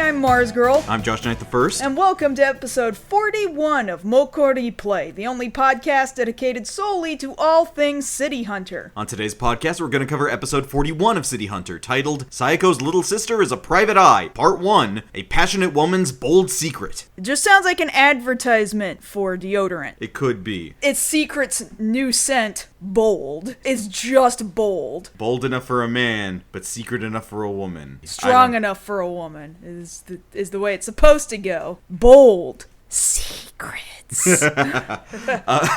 I'm MarzGurl. I'm JoshKnightTheFirst. And welcome to episode 41 of MokkoriPlay, the only podcast dedicated solely to all things City Hunter. On today's podcast, we're going to cover episode 41 of City Hunter, titled Saeko's Little Sister is a Private Eye, Part 1, A Passionate Woman's Bold Secret. It just sounds like an advertisement for deodorant. It could be. It's Secret's new scent, Bold. It's just bold. Bold enough for a man, but secret enough for a woman. Strong enough for a woman is the way it's supposed to go. Bold. Secrets.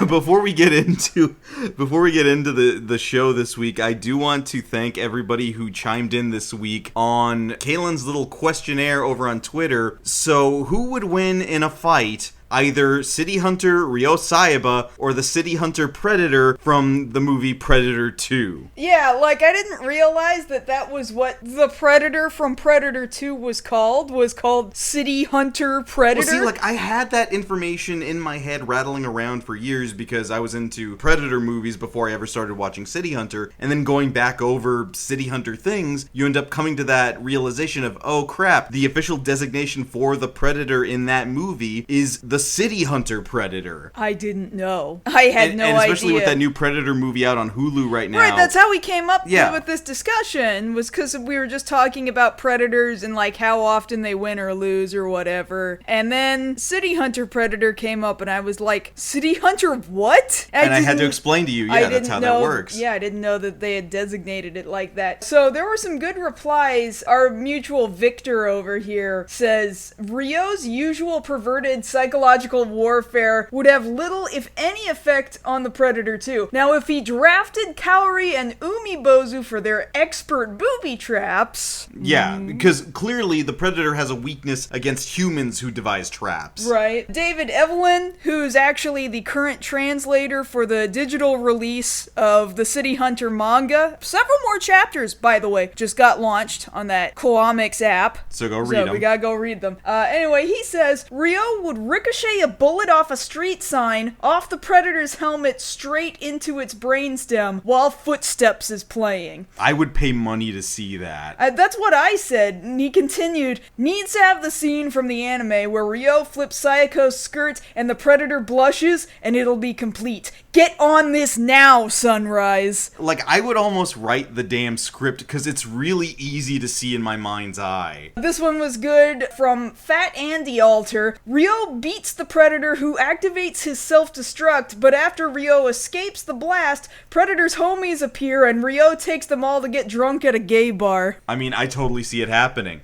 Before we get into the show this week, I do want to thank everybody who chimed in this week on Kaylin's little questionnaire over on Twitter. So, who would win in a fight? Either City Hunter Ryo Saeba or the City Hunter Predator from the movie Predator 2. Yeah, like, I didn't realize that was what the Predator from Predator 2 was called City Hunter Predator. Well, see, like, I had that information in my head rattling around for years because I was into Predator movies before I ever started watching City Hunter, and then going back over City Hunter things, you end up coming to that realization of, oh crap, the official designation for the Predator in that movie is the City Hunter Predator. I didn't know. I had no idea. And especially with that new Predator movie out on Hulu right now. Right, that's how we came up with this discussion, was because we were just talking about Predators and like how often they win or lose or whatever. And then City Hunter Predator came up and I was like, City Hunter what? And I had to explain to you, that's how that works. Yeah, I didn't know that they had designated it like that. So there were some good replies. Our mutual Victor over here says, Ryo's usual perverted psychological warfare would have little, if any, effect on the Predator 2. Now, if he drafted Kaori and Umibozu for their expert booby traps... Yeah, because clearly the Predator has a weakness against humans who devise traps. Right. David Evelyn, who's actually the current translator for the digital release of the City Hunter manga. Several more chapters, by the way, just got launched on that Comics app. So go read them. We gotta go read them. Anyway, he says, Ryo would ricochet a bullet off a street sign, off the Predator's helmet, straight into its brainstem, while Footsteps is playing. I would pay money to see that. That's what I said, and he continued, needs to have the scene from the anime where Ryo flips Saeko's skirt and the Predator blushes, and it'll be complete. Get on this now, Sunrise. Like, I would almost write the damn script, because it's really easy to see in my mind's eye. This one was good from Fat Andy Alter. Ryo beats the Predator, who activates his self-destruct, but after Ryo escapes the blast, Predator's homies appear and Ryo takes them all to get drunk at a gay bar. I mean, I totally see it happening.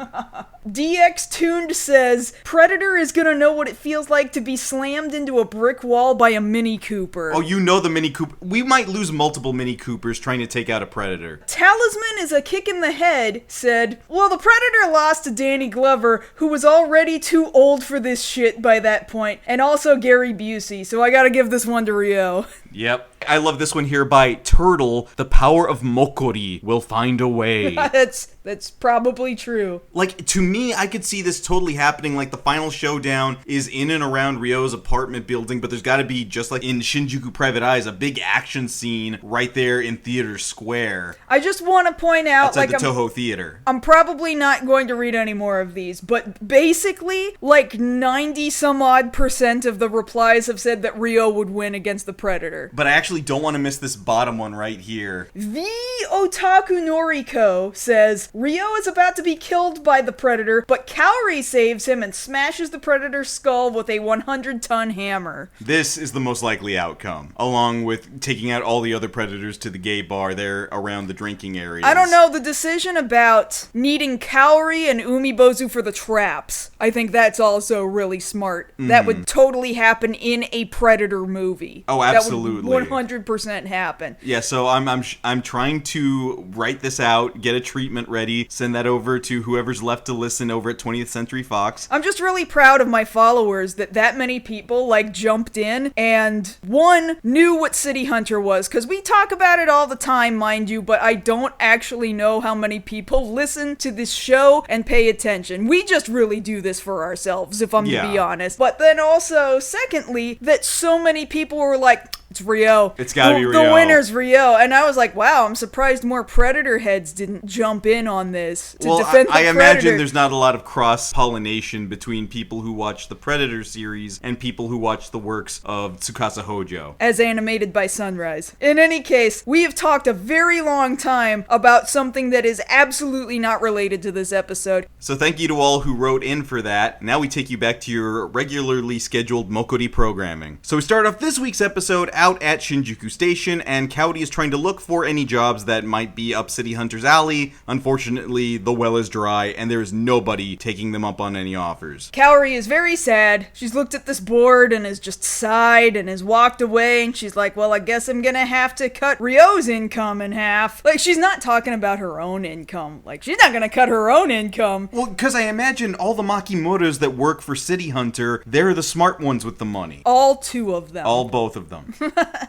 DX Tuned says, Predator is gonna know what it feels like to be slammed into a brick wall by a Mini Cooper. Oh, you know the Mini Cooper. We might lose multiple Mini Coopers trying to take out a Predator. Talisman is a kick in the head said, well, the Predator lost to Danny Glover, who was already too old for this shit by that point, and also Gary Busey, so I gotta give this one to Ryo. Yep. I love this one here by Turtle. The power of Mokkori will find a way. That's probably true. Like, to me, I could see this totally happening. Like, the final showdown is in and around Ryo's apartment building, but there's got to be, just like in Shinjuku Private Eyes, a big action scene right there in Theater Square. I just want to point out, outside the Toho Theater. I'm probably not going to read any more of these, but basically, like 90-some-odd% of the replies have said that Ryo would win against the Predator. But I actually don't want to miss this bottom one right here. The Otaku Noriko says, Ryo is about to be killed by the Predator, but Kaori saves him and smashes the Predator's skull with a 100-ton hammer. This is the most likely outcome, along with taking out all the other Predators to the gay bar there around the drinking areas. I don't know, the decision about needing Kaori and Umibozu for the traps, I think that's also really smart. That would totally happen in a Predator movie. Oh, absolutely. That would 100% happen. Yeah, so I'm trying to write this out, get a treatment ready, send that over to whoever's left to listen over at 20th Century Fox. I'm just really proud of my followers that many people, like, jumped in and, one, knew what City Hunter was, because we talk about it all the time, mind you, but I don't actually know how many people listen to this show and pay attention. We just really do this for ourselves, if I'm to be honest. But then also, secondly, that so many people were like, It's Ryo. It's gotta be Ryo. The winner's Ryo. And I was like, wow, I'm surprised more Predator heads didn't jump in on this to defend the I Predator. imagine there's not a lot of cross-pollination between people who watch the Predator series and people who watch the works of Tsukasa Hojo. As animated by Sunrise. In any case, we have talked a very long time about something that is absolutely not related to this episode. So thank you to all who wrote in for that. Now we take you back to your regularly scheduled Mokkori programming. So we start off this week's episode out at Shinjuku Station, and Kaori is trying to look for any jobs that might be up City Hunter's alley. Unfortunately, the well is dry, and there is nobody taking them up on any offers. Kaori is very sad. She's looked at this board and has just sighed and has walked away, and she's like, well, I guess I'm gonna have to cut Ryo's income in half. Like, she's not talking about her own income. Like, she's not gonna cut her own income. Well, because I imagine all the Makimotos that work for City Hunter, they're the smart ones with the money. All two of them. All both of them.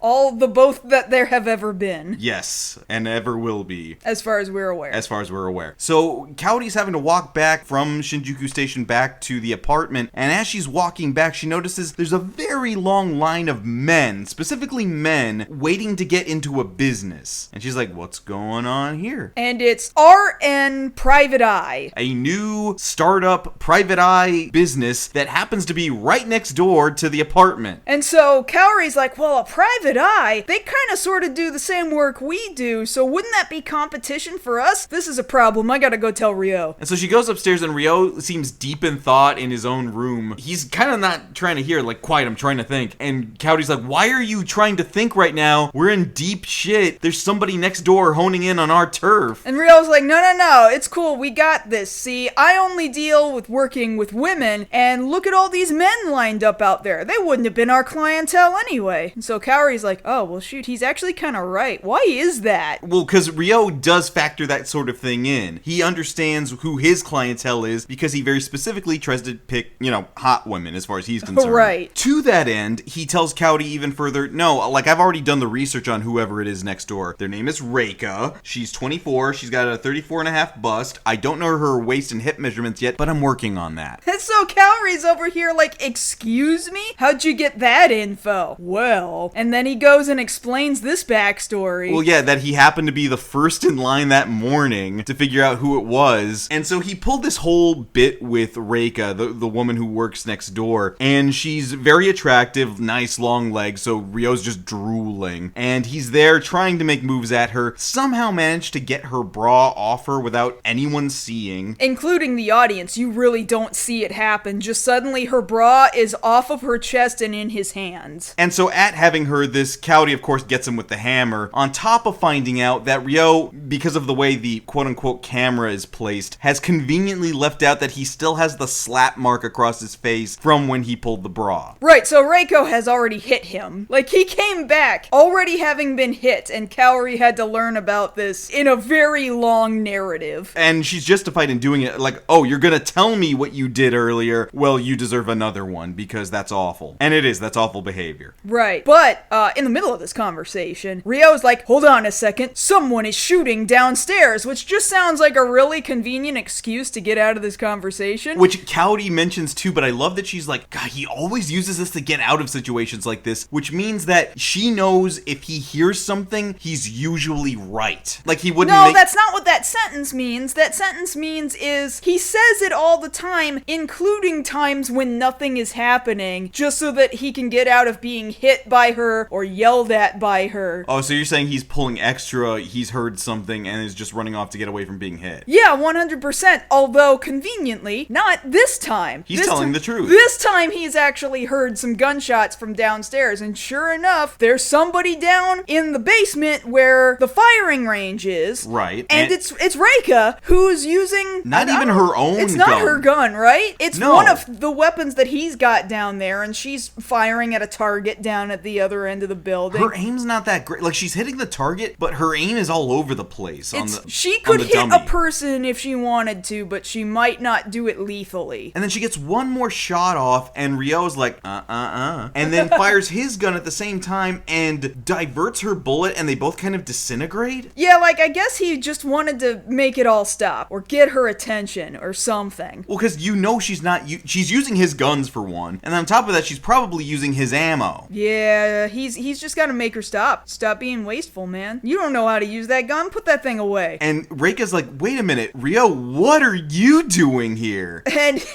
All the both that there have ever been. Yes, and ever will be. As far as we're aware. As far as we're aware. So, Kaori's having to walk back from Shinjuku Station back to the apartment, and as she's walking back, she notices there's a very long line of men, specifically men, waiting to get into a business. And she's like, what's going on here? And it's RN Private Eye. A new startup private eye business that happens to be right next door to the apartment. And so Kaori's like, well, a private eye, they kind of sort of do the same work we do, so wouldn't that be competition for us? This is a problem. I gotta go tell Ryo. And so she goes upstairs, and Ryo seems deep in thought in his own room. He's kind of not trying to hear, like, quiet, I'm trying to think. And Kaori's like, why are you trying to think right now? We're in deep shit. There's somebody next door honing in on our turf. And Ryo's like, no, it's cool, we got this. See, I only deal with working with women, and look at all these men lined up out there. They wouldn't have been our clientele anyway. And so Kaori's like, oh, well shoot, he's actually kind of right. Why is that? Well, because Ryo does factor that sort of thing in. He understands who his clientele is because he very specifically tries to pick, hot women as far as he's concerned. Right. To that end, he tells Kaori even further, no, like, I've already done the research on whoever it is next door. Their name is Reika. She's 24. She's got a 34.5 bust. I don't know her waist and hip measurements yet, but I'm working on that. And so Kaori's over here like, excuse me? How'd you get that info? Well, and then he goes and explains this backstory. Well, yeah, that he happened to be the first in line that morning to figure out who it was. And so he pulled this whole bit with Reika, the woman who works next door. And she's very attractive, nice long legs, so Ryo's just drooling. And he's there trying to make moves at her, somehow managed to get her bra off her without anyone seeing. Including the audience, you really don't see it happen. Just suddenly her bra is off of her chest and in his hands. And so at having heard this, Kaori of course gets him with the hammer, on top of finding out that Ryo, because of the way the quote-unquote camera is placed, has conveniently left out that he still has the slap mark across his face from when he pulled the bra. Right, so Reiko has already hit him. Like, he came back already having been hit, and Kaori had to learn about this in a very long narrative. And she's justified in doing it, like, oh, you're gonna tell me what you did earlier, well, you deserve another one, because that's awful. And it is, that's awful behavior. Right, but in the middle of this conversation, Ryo's like, hold on a second, someone is shooting downstairs, which just sounds like a really convenient excuse to get out of this conversation. Which Kaori mentions too, but I love that she's like, God, he always uses this to get out of situations like this, which means that she knows if he hears something, he's usually right. Like, he wouldn't No, that's not what that sentence means. That sentence means is, he says it all the time, including times when nothing is happening, just so that he can get out of being hit by her or yelled at by her. Oh, so you're saying he's pulling extra, he's heard something, and is just running off to get away from being hit. Yeah, 100%, although conveniently, not this time. He's telling the truth. This time he's actually heard some gunshots from downstairs, and sure enough, there's somebody down in the basement where the firing range is. Right. And it's Reika who's using... Not even her own gun. It's not her gun, right? It's No. one of the weapons that he's got down there, and she's firing at a target down at the other end of the building. Her aim's not that great. Like, she's hitting the target, but her aim is all over the place. She could hit dummy. a person if she wanted to, but she might not do it lethally. And then she gets one more shot off, and Ryo's like, and then fires his gun at the same time and diverts her bullet, and they both kind of disintegrate? Yeah, like, I guess he just wanted to make it all stop, or get her attention, or something. Well, because she's not, she's using his guns for one, and on top of that, she's probably using his ammo. Yeah, he's just got to make her stop. Stop being wasteful, man. You don't know how to use that gun. Put that thing away. And Reika's like, wait a minute, Ryo, what are you doing here? And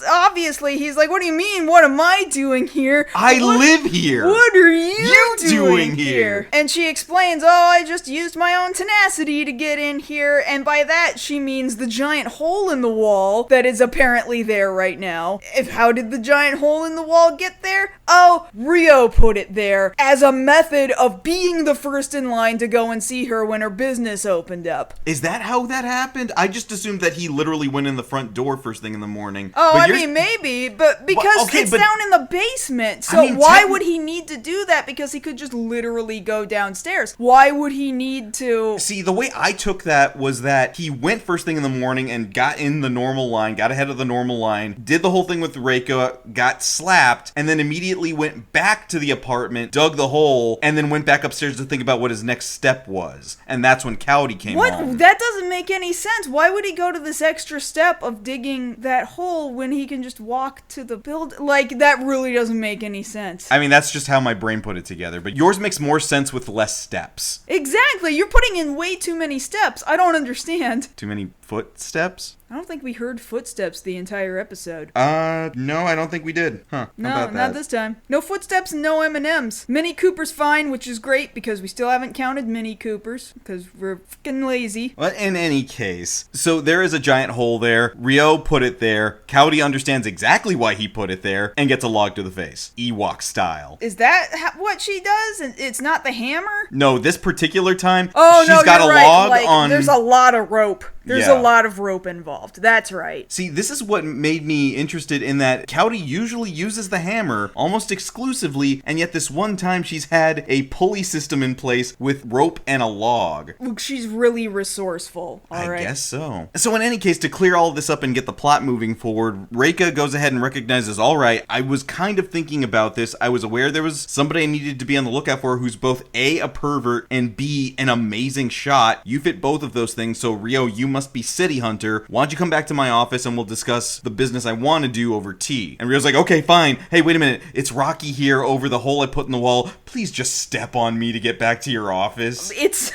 obviously he's like, what do you mean? What am I doing here? I live here. What are you doing here? And she explains, I just used my own tenacity to get in here. And by that, she means the giant hole in the wall that is apparently there right now. How did the giant hole in the wall get there? Oh, Ryo put it there as a method of being the first in line to go and see her when her business opened up. Is that how that happened? I just assumed that he literally went in the front door first thing in the morning. Oh, I mean, maybe, but because it's down in the basement. So why would he need to do that? Because he could just literally go downstairs. Why would he need to? See, the way I took that was that he went first thing in the morning and got in the normal line, got ahead of the normal line, did the whole thing with Reika, got slapped, and then immediately went back to the apartment, dug the hole, and then went back upstairs to think about what his next step was. And that's when Cowdy came home. That doesn't make any sense. Why would he go to this extra step of digging that hole when he can just walk to the building? Like, that really doesn't make any sense. I mean, that's just how my brain put it together, but yours makes more sense with less steps. Exactly. You're putting in way too many steps. I don't understand. Too many footsteps? I don't think we heard footsteps the entire episode. No, I don't think we did. Huh. No, not this time. No footsteps and no M&Ms. Mini Cooper's fine, which is great because we still haven't counted Mini Coopers because we're fucking lazy. Well, in any case, so there is a giant hole there. Ryo put it there. Cowdy understands exactly why he put it there and gets a log to the face. Ewok style. Is that what she does? It's not the hammer? No, this particular time, she's got a log on... There's a lot of rope. There's a lot of rope involved. That's right. See, this is what made me interested in that Cowdy usually uses the hammer almost exclusively, and yet this one time she's had a pulley system in place with rope and a log. Look, she's really resourceful. I guess so. So in any case, to clear all of this up and get the plot moving forward, Reika goes ahead and recognizes, all right, I was kind of thinking about this. I was aware there was somebody I needed to be on the lookout for who's both A, a pervert, and B, an amazing shot. You fit both of those things, so Ryo, you must be City Hunter. Why don't you come back to my office and we'll discuss the business I want to do over tea? And Ryo's like, okay, fine. Hey, wait a minute. It's Rocky here over the hole I put in the wall. Please just step on me to get back to your office. It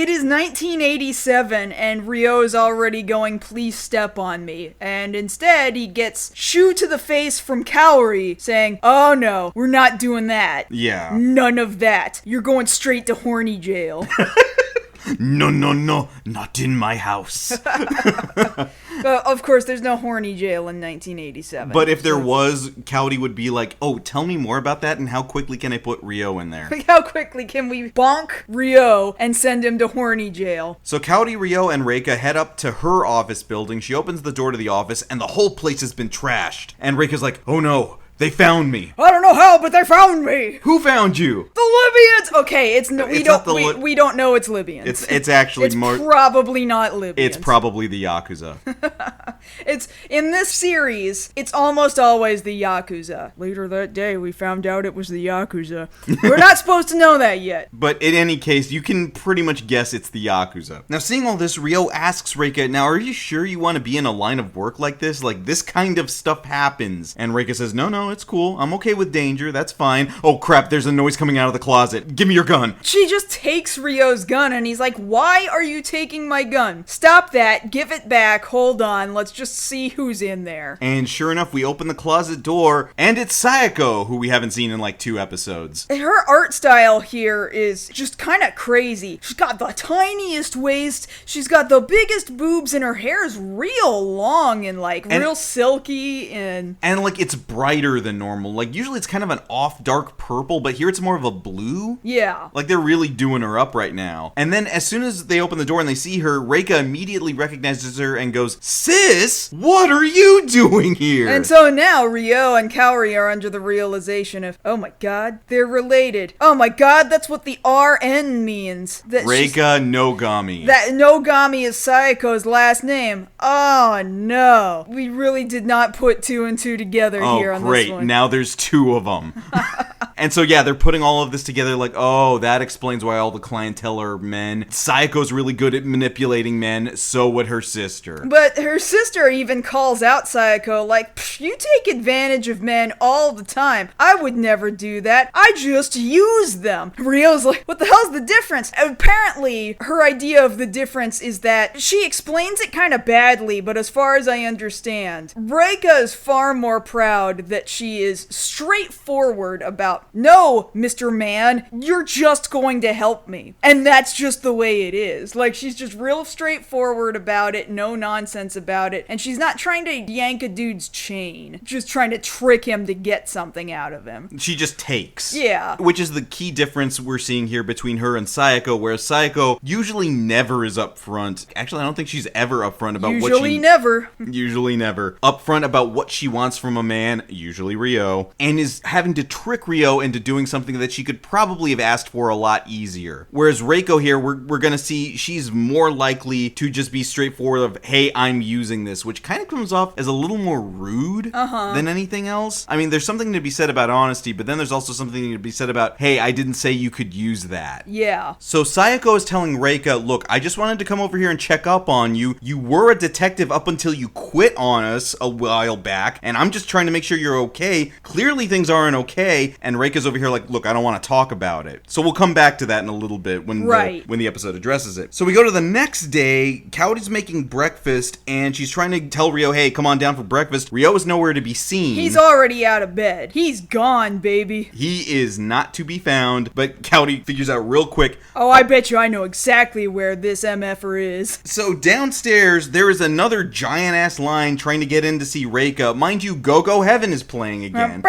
is 1987 and Ryo is already going, please step on me. And instead he gets shoe to the face from Kaori saying, oh no, we're not doing that. Yeah. None of that. You're going straight to horny jail. No, not in my house. Of course, there's no horny jail in 1987. But if there was, Cowdy would be like, oh, tell me more about that and how quickly can I put Ryo in there? How quickly can we bonk Ryo and send him to horny jail? So Cowdy, Ryo, and Reika head up to her office building. She opens the door to the office and the whole place has been trashed. And Reika's like, oh no. They found me. I don't know how, but they found me. Who found you? The Libyans. Okay, we don't know it's Libyans. It's actually it's probably not Libyans. It's probably the Yakuza. It's in this series. It's almost always the Yakuza. Later that day, we found out it was the Yakuza. We're not supposed to know that yet. But in any case, you can pretty much guess it's the Yakuza. Now, seeing all this, Ryo asks Reika, "Now, are you sure you want to be in a line of work like this? Like this kind of stuff happens." And Reika says, "No, it's cool. I'm okay with danger. That's fine." Oh crap, there's a noise coming out of the closet. Give me your gun. She just takes Ryo's gun and he's like, "Why are you taking my gun? Stop that. Give it back. Hold on. Let's just see who's in there." And sure enough, we open the closet door and it's Saeko, who we haven't seen in like 2 episodes. Her art style here is just kind of crazy. She's got the tiniest waist. She's got the biggest boobs and her hair is real long and real silky and like it's brighter than normal. Like usually it's kind of an off dark purple, but here it's more of a blue. Yeah. Like they're really doing her up right now. And then as soon as they open the door and they see her, Reika immediately recognizes her and goes, "Sis, what are you doing here?" And so now Ryo and Kaori are under the realization of, oh my god, they're related. Oh my god, that's what the RN means. Reika Nogami. That Nogami is Saeko's last name. Oh no. We really did not put 2 and 2 together here on great. this one. Now there's 2 of them. And so, yeah, they're putting all of this together like, oh, that explains why all the clientele are men. Saeko's really good at manipulating men, so would her sister. But her sister even calls out Saeko like, you take advantage of men all the time. I would never do that. I just use them. Ryo's like, what the hell's the difference? Apparently, her idea of the difference is that she explains it kind of badly, but as far as I understand, Reika is far more proud that she is straightforward about, no, Mr. Man, you're just going to help me. And that's just the way it is. Like, she's just real straightforward about it, no nonsense about it, and she's not trying to yank a dude's chain, just trying to trick him to get something out of him. She just takes. Yeah. Which is the key difference we're seeing here between her and Saeko, where Saeko usually never is upfront. Actually, I don't think she's ever upfront about what she... Usually never. Usually never. Upfront about what she wants from a man, usually Ryo, and is having to trick Ryo into doing something that she could probably have asked for a lot easier. Whereas Reiko here, we're gonna see she's more likely to just be straightforward of, hey, I'm using this, which kind of comes off as a little more rude than anything else. I mean, there's something to be said about honesty, but then there's also something to be said about, hey, I didn't say you could use that. Yeah. So Saeko is telling Reika, look, I just wanted to come over here and check up on you. You were a detective up until you quit on us a while back, and I'm just trying to make sure you're okay. Clearly things aren't okay, and Reika's over here like, look, I don't want to talk about it. So we'll come back to that in a little bit when the episode addresses it. So we go to the next day. Coyote's making breakfast, and she's trying to tell Ryo, hey, come on down for breakfast. Ryo is nowhere to be seen. He's already out of bed. He's gone, baby. He is not to be found, but Coyote figures out real quick. Oh, I bet you I know exactly where this MFer is. So downstairs, there is another giant-ass line trying to get in to see Reika. Mind you, Go-Go Heaven is playing again.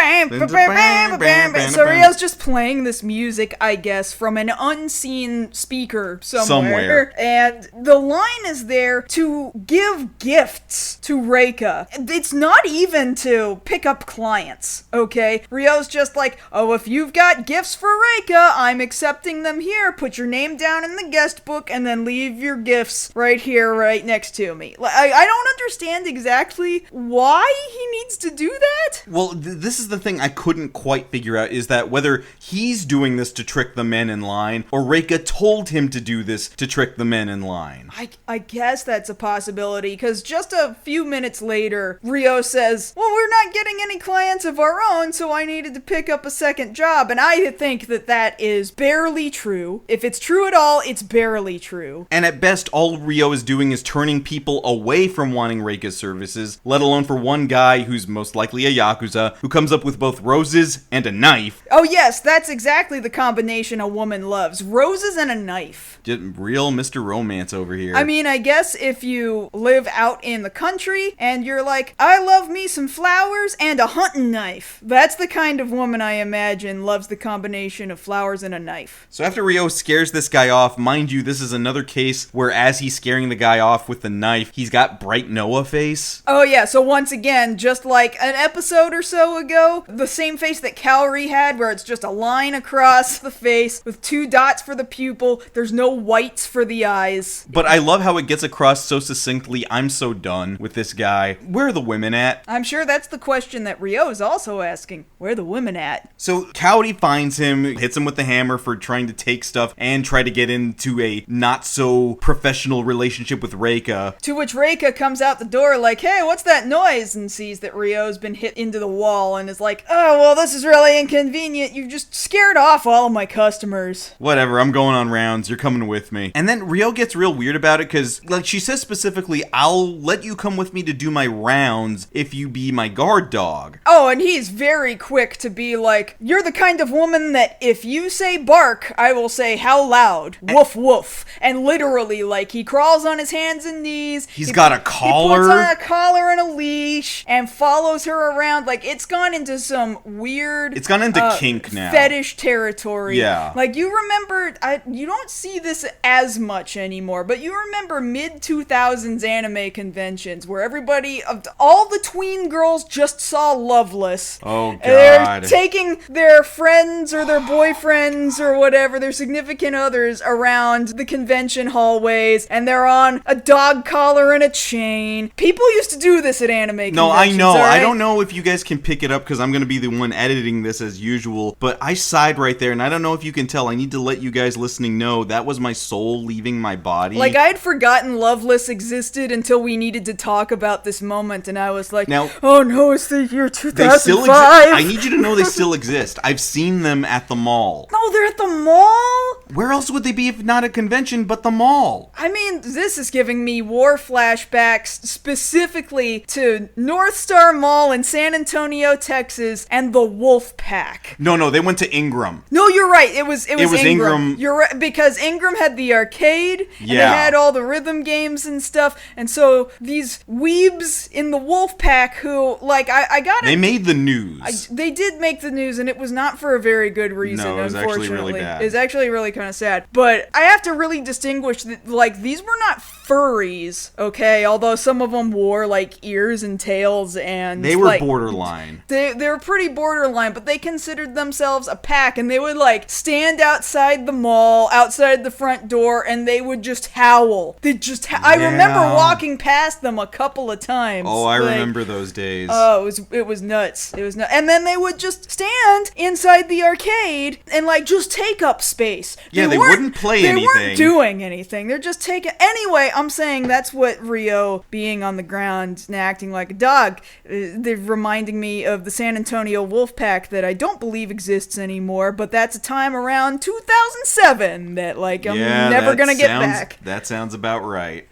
So Ryo's just playing this music, I guess, from an unseen speaker somewhere. And the line is there to give gifts to Reika. It's not even to pick up clients, okay? Ryo's just like, oh, if you've got gifts for Reika, I'm accepting them here. Put your name down in the guest book and then leave your gifts right here, right next to me. I don't understand exactly why he needs to do that. Well, this is the thing I couldn't quite figure out, is that whether he's doing this to trick the men in line, or Reika told him to do this to trick the men in line. I guess that's a possibility, because just a few minutes later, Ryo says, well, we're not getting any clients of our own, so I needed to pick up a second job, and I think that that is barely true. If it's true at all, it's barely true. And at best, all Ryo is doing is turning people away from wanting Reika's services, let alone for one guy who's most likely a yakuza, who comes up with both roses and a knife. Oh yes, that's exactly the combination a woman loves. Roses and a knife. Just real Mr. Romance over here. I mean, I guess if you live out in the country and you're like, I love me some flowers and a hunting knife. That's the kind of woman I imagine loves the combination of flowers and a knife. So after Ryo scares this guy off, mind you, this is another case where as he's scaring the guy off with the knife, he's got bright Noah face. Oh yeah, so once again, just like an episode or so ago, the same face that Kaori had, where it's just a line across the face with 2 dots for the pupil, there's no whites for the eyes. But I love how it gets across so succinctly, I'm so done with this guy. Where are the women at? I'm sure that's the question that Ryo is also asking. Where are the women at? So Coyote finds him, hits him with the hammer for trying to take stuff and try to get into a not so professional relationship with Reika. To which Reika comes out the door like, hey, what's that noise? And sees that Ryo's been hit into the wall and is like, oh, well, this is really inconvenient. You just scared off all of my customers. Whatever, I'm going on rounds. You're coming with me. And then Ryo gets real weird about it because, like, she says specifically, I'll let you come with me to do my rounds if you be my guard dog. Oh, and he's very quick to be like, you're the kind of woman that if you say bark, I will say how loud. Woof, woof. And literally, like, he crawls on his hands and knees. He's got a collar. He puts on a collar and a leash and follows her around. Like, it's gone into some weird... It's gone into kink now. Fetish territory. Yeah. Like, you remember... you don't see this as much anymore, but you remember mid-2000s anime conventions where everybody... all the tween girls just saw Loveless. Oh, God. They're taking their friends or their boyfriends or whatever, their significant others, around the convention hallways, and they're on a dog collar and a chain. People used to do this at anime conventions. No, I know. Right? I don't know if you guys can pick it up because I'm going to be the one editing this as usual, but I sighed right there, and I don't know if you can tell. I need to let you guys listening know that was my soul leaving my body. Like, I had forgotten Loveless existed until we needed to talk about this moment, and I was like, now, oh no, it's the year 2005. They still exist. I need you to know they still exist. I've seen them at the mall. No, they're at the mall? Where else would they be if not a convention but the mall? I mean, this is giving me war flashbacks specifically to North Star Mall in San Antonio, Texas, and the Wolf Pack. No, they went to Ingram. No, you're right. It was Ingram. You're right, because Ingram had the arcade, and they had all the rhythm games and stuff, and so these weebs in the Wolf Pack who, like, I got it. They made the news. They did make the news, and it was not for a very good reason, no, it was unfortunately. actually really bad. It was actually really kind of sad. But I have to really distinguish that, like, these were not furries, okay? Although some of them wore, like, ears and tails, and they were like, borderline. They were pretty borderline, but they considered themselves a pack, and they would, like, stand outside the mall, outside the front door, and they would just howl. They just I remember walking past them a couple of times. Oh, I remember those days. Oh, it was nuts. It was nuts. And then they would just stand inside the arcade and, like, just take up space. Yeah, they wouldn't play anything. They weren't doing anything. They're just taking... Anyway, I'm saying that's what Rio being on the ground and acting like a dog. They're reminding me of the San Antonio Wolfpack that I don't believe exists anymore, but that's a time around 2007 that, like, I'm never gonna get back. That sounds about right.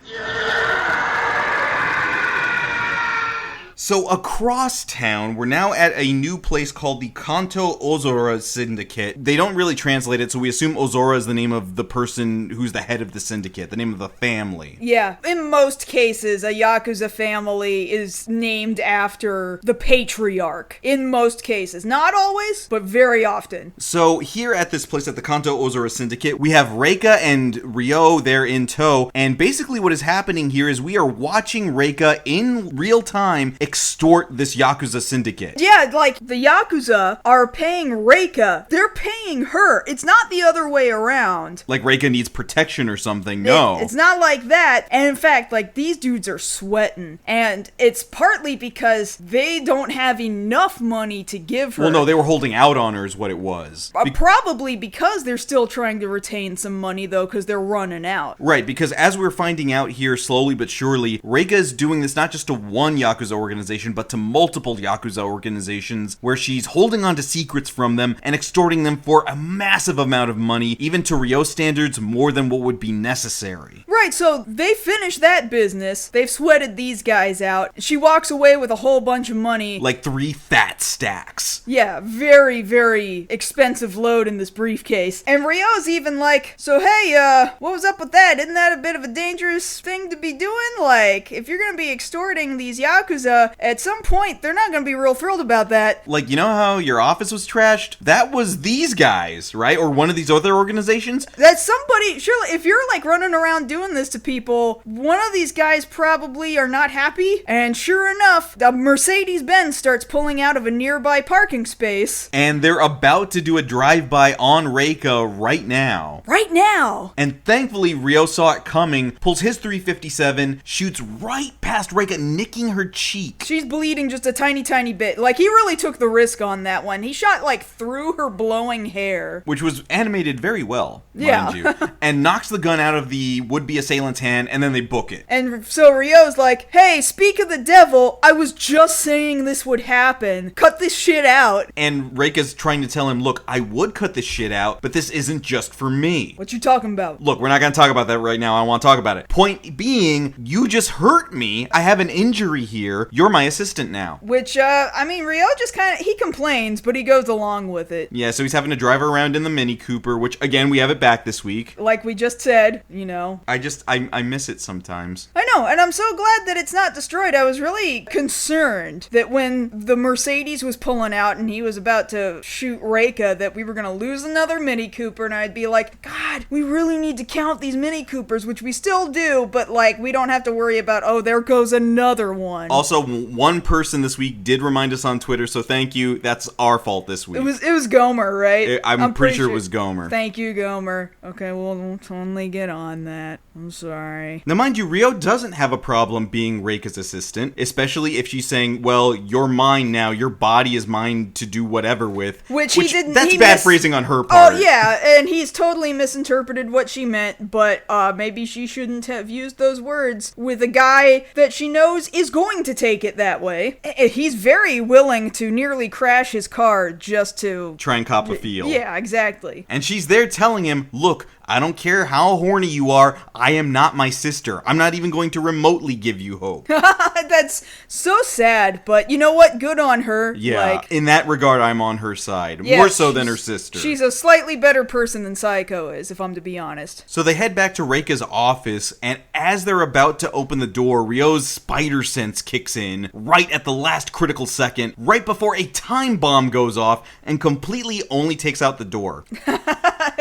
So across town, we're now at a new place called the Kanto Ozora Syndicate. They don't really translate it, so we assume Ozora is the name of the person who's the head of the syndicate, the name of the family. Yeah, in most cases, a yakuza family is named after the patriarch. In most cases. Not always, but very often. So here at this place, at the Kanto Ozora Syndicate, we have Reika and Ryo there in tow, and basically what is happening here is we are watching Reika in real time extort this Yakuza syndicate. Yeah, like, the Yakuza are paying Reika. They're paying her. It's not the other way around. Like Reika needs protection or something. No. It's not like that. And in fact, like, these dudes are sweating. And it's partly because they don't have enough money to give her. Well, no, they were holding out on her is what it was. Probably because they're still trying to retain some money, though, because they're running out. Right, because as we're finding out here slowly but surely, Reika is doing this not just to one Yakuza organization, but to multiple Yakuza organizations, where she's holding on to secrets from them and extorting them for a massive amount of money, even to Ryo standards, more than what would be necessary. Right, so they finished that business. They've sweated these guys out. She walks away with a whole bunch of money. Like 3 fat stacks. Yeah, very, very expensive load in this briefcase. And Ryo's even like, so hey, what was up with that? Isn't that a bit of a dangerous thing to be doing? Like, if you're gonna be extorting these Yakuza, at some point, they're not gonna be real thrilled about that. Like, you know how your office was trashed? That was these guys, right? Or one of these other organizations? That's somebody, surely, if you're, like, running around doing this to people, one of these guys probably are not happy. And sure enough, the Mercedes-Benz starts pulling out of a nearby parking space. And they're about to do a drive-by on Reika right now. Right now! And thankfully, Ryo saw it coming, pulls his 357, shoots right past Reika, nicking her cheek. She's bleeding just a tiny, tiny bit. Like, he really took the risk on that one. He shot, like, through her blowing hair. Which was animated very well, yeah. Mind you. And knocks the gun out of the would-be assailant's hand, and then they book it. And so Ryo's like, hey, speak of the devil, I was just saying this would happen. Cut this shit out. And Reika's trying to tell him, look, I would cut this shit out, but this isn't just for me. What you talking about? Look, we're not gonna talk about that right now. I want to talk about it. Point being, you just hurt me. I have an injury here. You're my assistant now. Which, I mean, Ryo just kind of, he complains, but he goes along with it. Yeah, so he's having to drive her around in the Mini Cooper, which, again, we have it back this week. Like we just said, you know. I miss it sometimes. I know, and I'm so glad that it's not destroyed. I was really concerned that when the Mercedes was pulling out and he was about to shoot Reika, that we were going to lose another Mini Cooper, and I'd be like, God, we really need to count these Mini Coopers, which we still do, but, like, we don't have to worry about, oh, there goes another one. Also, one person this week did remind us on Twitter, so thank you. That's our fault this week. It was Gomer, right? I'm pretty sure it was Gomer. Thank you, Gomer. Okay, we'll totally get on that. I'm sorry. Now, mind you, Ryo doesn't doesn't have a problem being Reika's assistant, especially if she's saying, well, you're mine now, your body is mine to do whatever with. Which he didn't. That's bad phrasing on her part. Oh, yeah, and he's totally misinterpreted what she meant, but maybe she shouldn't have used those words with a guy that she knows is going to take it that way. He's very willing to nearly crash his car just to try and cop a feel. Yeah, exactly. And she's there telling him, look, I don't care how horny you are, I am not my sister. I'm not even going to remotely give you hope. That's so sad, but you know what? Good on her. Yeah, in that regard, I'm on her side. Yeah, more so than her sister. She's a slightly better person than Saeko is, if I'm to be honest. So they head back to Reika's office, and as they're about to open the door, Ryo's spider sense kicks in right at the last critical second, right before a time bomb goes off and completely only takes out the door.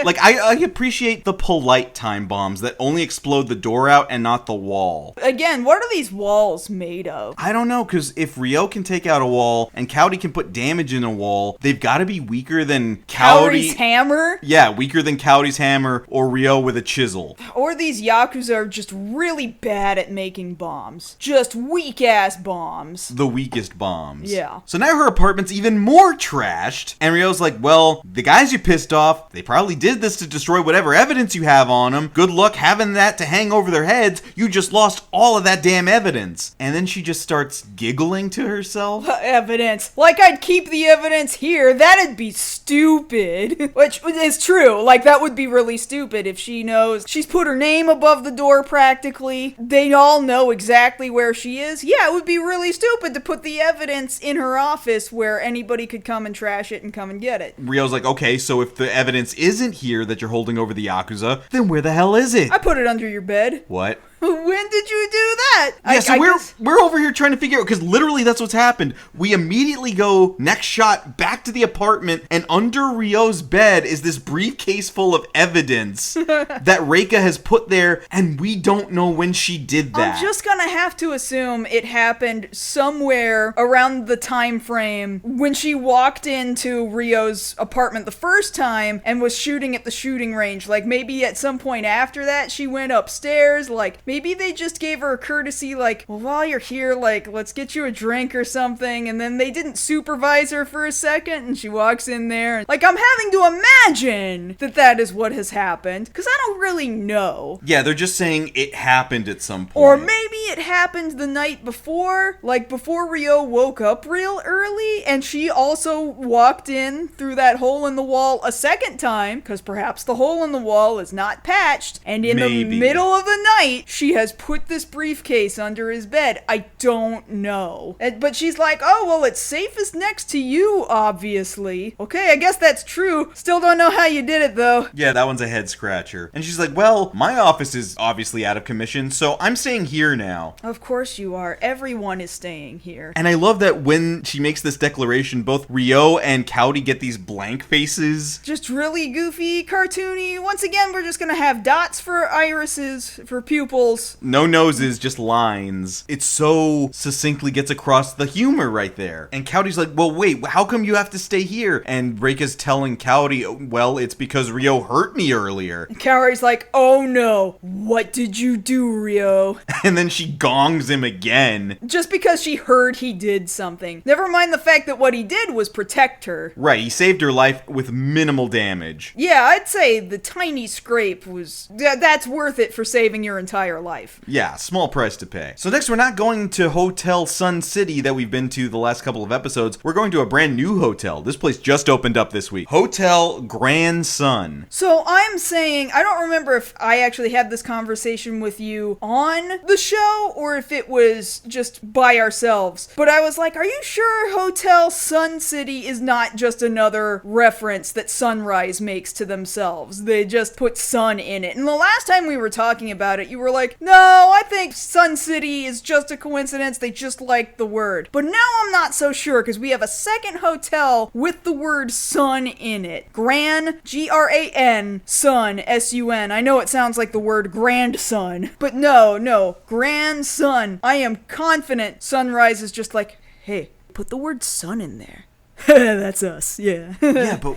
Like, I appreciate the polite time bombs that only explode the door out and not the wall. Again, what are these walls made of? I don't know, because if Ryo can take out a wall and Kaori can put damage in a wall, they've got to be weaker than Kaori's hammer? Yeah, weaker than Kaori's hammer or Ryo with a chisel. Or these yakuza are just really bad at making bombs. Just weak-ass bombs. The weakest bombs. Yeah. So now her apartment's even more trashed, and Ryo's like, well, the guys you pissed off, they probably did this to destroy whatever evidence you have on them. Good luck having that to hang over their heads. You just lost all of that damn evidence. And then she just starts giggling to herself. Evidence. Like I'd keep the evidence here. That'd be stupid. Which is true. Like that would be really stupid if she knows she's put her name above the door practically. They all know exactly where she is. Yeah, it would be really stupid to put the evidence in her office where anybody could come and trash it and come and get it. Ryo's like, okay, so if the evidence isn't here that you're holding over the yakuza, then where the hell is it? I put it under your bed. What? When did you do that? Yeah, so we're over here trying to figure out, because literally that's what's happened. We immediately go, next shot, back to the apartment, and under Ryo's bed is this briefcase full of evidence that Reika has put there, and we don't know when she did that. I'm just gonna have to assume it happened somewhere around the time frame when she walked into Ryo's apartment the first time and was shooting at the shooting range. Like, maybe at some point after that, she went upstairs, like, maybe they just gave her a courtesy, like, well, while you're here, like, let's get you a drink or something, and then they didn't supervise her for a second, and she walks in there. Like, I'm having to imagine that that is what has happened, because I don't really know. Yeah, they're just saying it happened at some point. Or maybe it happened the night before, like, before Ryo woke up real early, and she also walked in through that hole in the wall a second time, because perhaps the hole in the wall is not patched, and in the middle of the night, she has put this briefcase under his bed. I don't know. But she's like, oh, well, it's safest next to you, obviously. Okay, I guess that's true. Still don't know how you did it, though. Yeah, that one's a head scratcher. And she's like, well, my office is obviously out of commission, so I'm staying here now. Of course you are. Everyone is staying here. And I love that when she makes this declaration, both Ryo and Kaori get these blank faces. Just really goofy, cartoony. Once again, we're just gonna have dots for irises, for pupils. No noses, just lines. It so succinctly gets across the humor right there. And Kaori's like, well, wait, how come you have to stay here? And Reika's telling Kaori, well, it's because Ryo hurt me earlier. And Kaori's like, oh no, what did you do, Ryo? And then she gongs him again. Just because she heard he did something. Never mind the fact that what he did was protect her. Right, he saved her life with minimal damage. Yeah, I'd say the tiny scrape was... that's worth it for saving your entire life. Yeah, small price to pay. So next, we're not going to Hotel Sun City that we've been to the last couple of episodes. We're going to a brand new hotel. This place just opened up this week. Hotel Grand Sun. So I'm saying, I don't remember if I actually had this conversation with you on the show or if it was just by ourselves. But I was like, are you sure Hotel Sun City is not just another reference that Sunrise makes to themselves? They just put sun in it. And the last time we were talking about it, you were like, no, I think Sun City is just a coincidence. They just like the word. But now I'm not so sure because we have a second hotel with the word sun in it. Gran, G-R-A-N, sun, S-U-N. I know it sounds like the word grandson, but no, Grand Sun. I am confident Sunrise is just like, hey, put the word sun in there. That's us, yeah. Yeah, but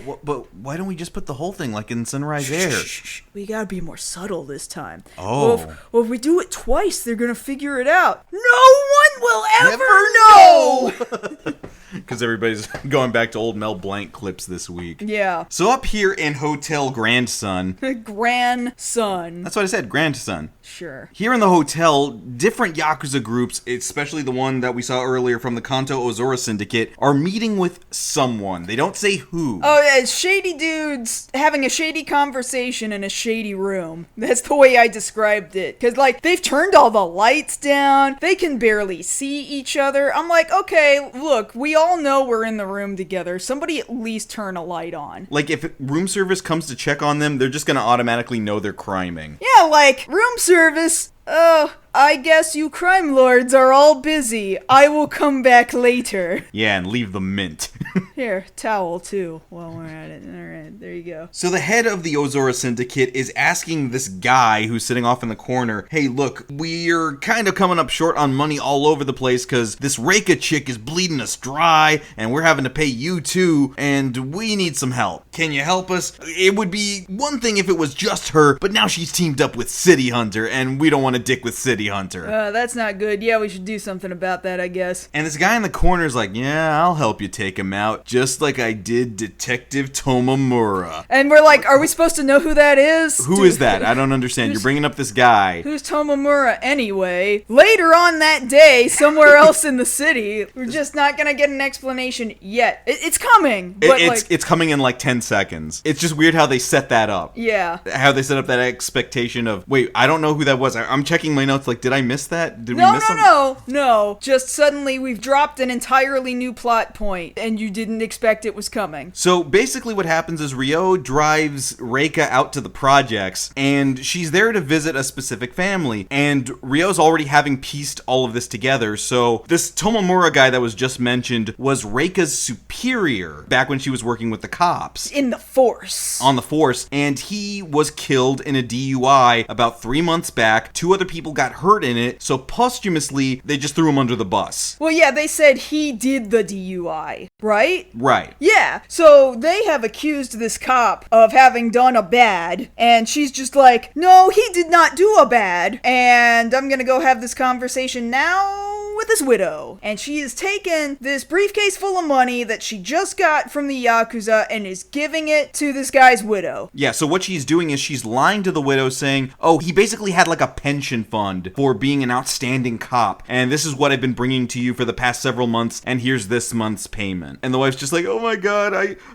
why don't we just put the whole thing like in Sunrise Air? Shh. We gotta be more subtle this time. Oh. Well, if we do it twice, they're gonna figure it out. No one will ever know! Because everybody's going back to old Mel Blanc clips this week. Yeah. So up here in Hotel Grandson. Grandson. That's what I said, Grandson. Sure. Here in the hotel, different Yakuza groups, especially the one that we saw earlier from the Kanto Ozora Syndicate, are meeting with someone. They don't say who. Oh, yeah, it's shady dudes having a shady conversation in a shady room. That's the way I described it. Because, like, they've turned all the lights down. They can barely see each other. I'm like, okay, look, we all know we're in the room together. Somebody at least turn a light on. Like, if room service comes to check on them, they're just going to automatically know they're criming. Yeah, like, room service. Oh, I guess you crime lords are all busy. I will come back later. Yeah, and leave the mint. Here, towel too, while we're at it. Alright, there you go. So the head of the Ozora Syndicate is asking this guy who's sitting off in the corner, hey, look, we're kind of coming up short on money all over the place because this Reika chick is bleeding us dry, and we're having to pay you too, and we need some help. Can you help us? It would be one thing if it was just her, but now she's teamed up with City Hunter, and we don't want to dick with City Hunter. That's not good. Yeah, we should do something about that, I guess. And this guy in the corner is like, yeah, I'll help you take him out, just like I did Detective Tomomura. And we're like, are we supposed to know who that is? Who is that? I don't understand. You're bringing up this guy. Who's Tomomura anyway? Later on that day, somewhere else in the city, we're just not gonna get an explanation yet. It's coming. But it's coming in like 10 seconds. It's just weird how they set that up. Yeah. How they set up that expectation of, wait, I don't know who that was. I'm checking my notes like, did I miss that? Did we miss something? No. Just suddenly we've dropped an entirely new plot point, and you didn't expect it was coming. So basically what happens is Ryo drives Reika out to the projects, and she's there to visit a specific family, and Ryo's already having pieced all of this together. So this Tomomura guy that was just mentioned was Reika's superior back when she was working with the cops. In the Force. On the Force, and he was killed in a DUI about 3 months back. 2 other people got hurt in it, so posthumously, they just threw him under the bus. Well, yeah, they said he did the DUI, right? Right. Yeah, so they have accused this cop of having done a bad, and she's just like, no, he did not do a bad, and I'm gonna go have this conversation now with his widow. And she has taken this briefcase full of money that she just got from the Yakuza and is giving it to this guy's widow. Yeah, so what she's doing is she's lying to the widow saying, oh, he basically had like a pension fund for being an outstanding cop, and this is what I've been bringing to you for the past several months, and here's this month's payment. And the wife's just like, oh my god,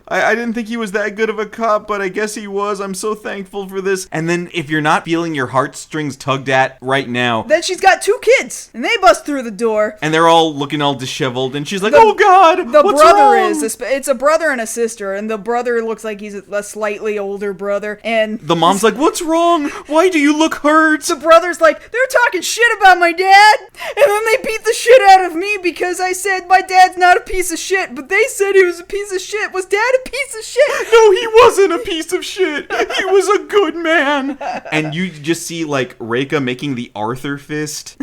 I didn't think he was that good of a cop, but I guess he was. I'm so thankful for this. And then if you're not feeling your heartstrings tugged at right now, then she's got 2 kids, and they bust through the door. And they're all looking all disheveled, and she's like, oh god, the what's brother wrong? it's a brother and a sister, and the brother looks like he's a slightly older brother, and the mom's like, what's wrong? Why do you look hurt? The brother's like, they're talking shit about my dad, and then they beat the shit out of me because I said my dad's not a piece of shit, but they said he was a piece of shit. Was dad a piece of shit? No, he wasn't a piece of shit. He was a good man. And you just see like Reika making the Arthur fist.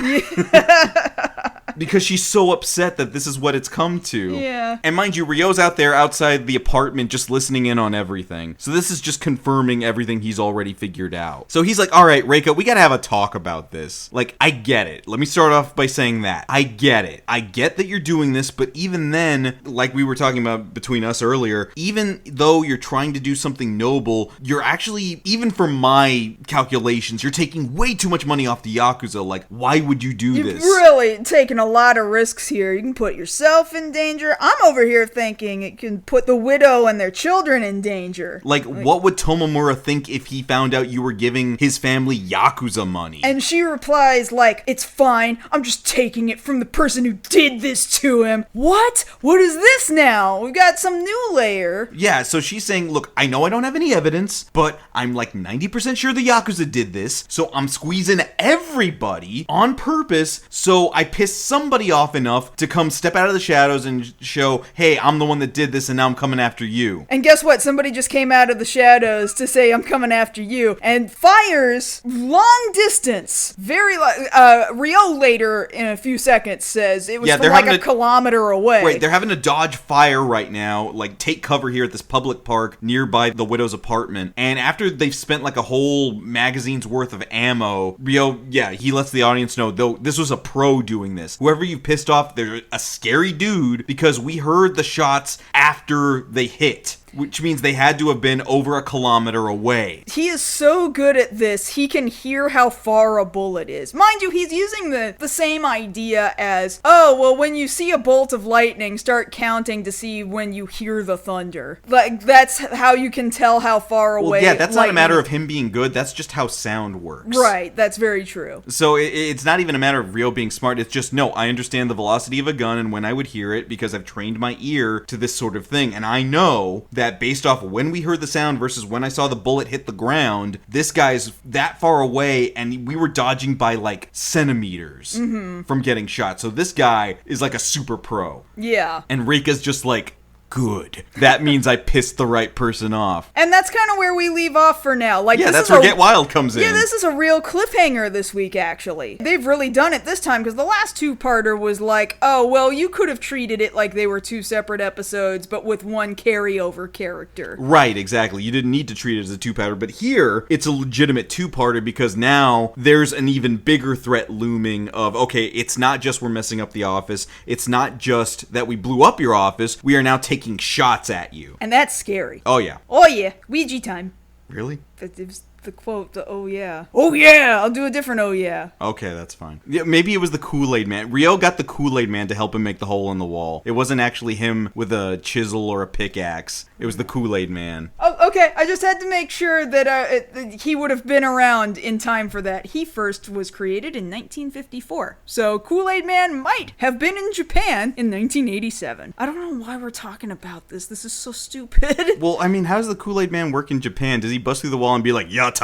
Because she's so upset that this is what it's come to. Yeah. And mind you, Ryo's out there outside the apartment just listening in on everything. So this is just confirming everything he's already figured out. So he's like, all right, Reika, we gotta have a talk about this. Like, I get it. Let me start off by saying that. I get it. I get that you're doing this, but even then, like we were talking about between us earlier, even though you're trying to do something noble, you're actually, even for my calculations, you're taking way too much money off the Yakuza. Like, why would you do this? You've really taken a lot of risks here. You can put yourself in danger. I'm over here thinking it can put the widow and their children in danger. Like what would Tomomura think if he found out you were giving his family Yakuza money? And she replies like, it's fine. I'm just taking it from the person who did this to him. What? What is this now? We've got some new layer. Yeah, so she's saying, look, I know I don't have any evidence, but I'm like 90% sure the Yakuza did this, so I'm squeezing everybody on purpose, so I pissed somebody off enough to come step out of the shadows and show, hey, I'm the one that did this and now I'm coming after you. And guess what? Somebody just came out of the shadows to say, I'm coming after you, and fires long distance. Rio later in a few seconds says it was from like a kilometer away. Right, they're having to dodge fire right now, like take cover here at this public park nearby the widow's apartment. And after they've spent like a whole magazine's worth of ammo, Rio, he lets the audience know, though this was a pro doing this. Whoever you pissed off, they're a scary dude because we heard the shots after they hit. Which means they had to have been over a kilometer away. He is so good at this, he can hear how far a bullet is. Mind you, he's using the same idea as, when you see a bolt of lightning, start counting to see when you hear the thunder. Like, that's how you can tell how far away. Well, yeah, that's not a matter of him being good, that's just how sound works. Right, that's very true. So it's not even a matter of Rio being smart, it's just, no, I understand the velocity of a gun and when I would hear it because I've trained my ear to this sort of thing. And I know that based off when we heard the sound versus when I saw the bullet hit the ground, this guy's that far away and we were dodging by like centimeters from getting shot. So this guy is like a super pro. Yeah. And Reika's just like, good. That means I pissed the right person off. And that's kind of where we leave off for now. Like, yeah, that's where Get Wild comes in. Yeah, this is a real cliffhanger this week, actually. They've really done it this time, because the last two-parter was like, you could have treated it like they were two separate episodes, but with one carryover character. Right, exactly. You didn't need to treat it as a two-parter, but here, it's a legitimate two-parter, because now there's an even bigger threat looming of, okay, it's not just we're messing up the office, it's not just that we blew up your office, we are now taking shots at you. And that's scary. Oh, yeah. Oh, yeah. Ouija time. Really? It was the quote, the oh, yeah. Oh, yeah! I'll do a different oh, yeah. Okay, that's fine. Yeah, maybe it was the Kool-Aid Man. Rio got the Kool-Aid Man to help him make the hole in the wall. It wasn't actually him with a chisel or a pickaxe. It was the Kool-Aid Man. Oh, okay. I just had to make sure that he would have been around in time for that. He first was created in 1954. So Kool-Aid Man might have been in Japan in 1987. I don't know why we're talking about this. This is so stupid. Well, I mean, how does the Kool-Aid Man work in Japan? Does he bust through the wall and be like, Yata?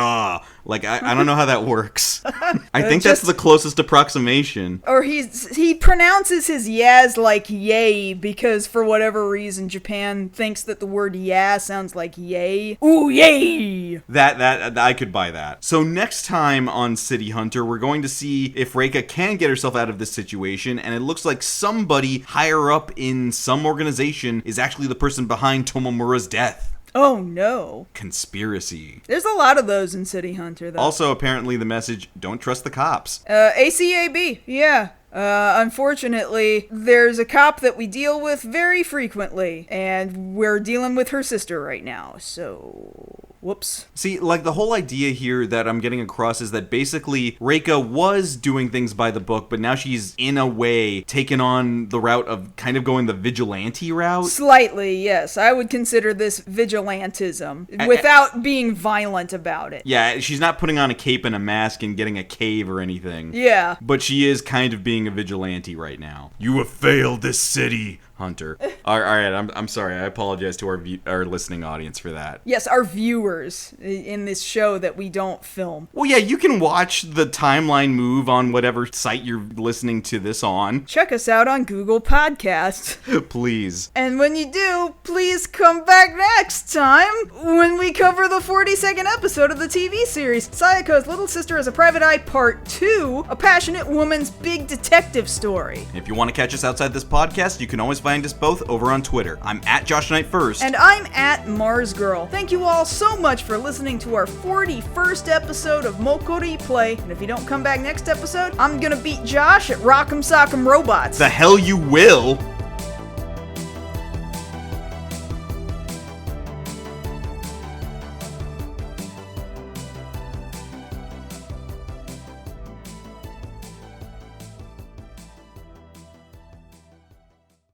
Like, I don't know how that works. I think that's the closest approximation. Or he pronounces his yas like yay because for whatever reason Japan thinks that the word yeah sounds like yay. Ooh, yay! That I could buy that. So next time on City Hunter, we're going to see if Reika can get herself out of this situation, and it looks like somebody higher up in some organization is actually the person behind Tomomura's death. Oh, no. Conspiracy. There's a lot of those in City Hunter, though. Also, apparently, the message, don't trust the cops. ACAB, yeah. Unfortunately, there's a cop that we deal with very frequently, and we're dealing with her sister right now, so... Whoops. See, like, the whole idea here that I'm getting across is that basically Reika was doing things by the book, but now she's, in a way, taken on the route of kind of going the vigilante route. Slightly, yes. I would consider this vigilantism, without being violent about it. Yeah, she's not putting on a cape and a mask and getting a cave or anything. Yeah. But she is kind of being a vigilante right now. You have failed this city, Hunter. All right, I'm sorry. I apologize to our listening audience for that. Yes, our viewers in this show that we don't film. Well, yeah, you can watch the timeline move on whatever site you're listening to this on. Check us out on Google Podcasts. Please. And when you do, please come back next time when we cover the 42nd episode of the TV series, Saeko's Little Sister as a Private Eye Part 2, a passionate woman's big detective story. If you want to catch us outside this podcast, you can always find us both over on Twitter. I'm at JoshKnightTheFirst. And I'm at MarzGurl. Thank you all so much for listening to our 41st episode of MokkoriPlay. And if you don't come back next episode, I'm gonna beat Josh at Rock'em Sock'em Robots. The hell you will!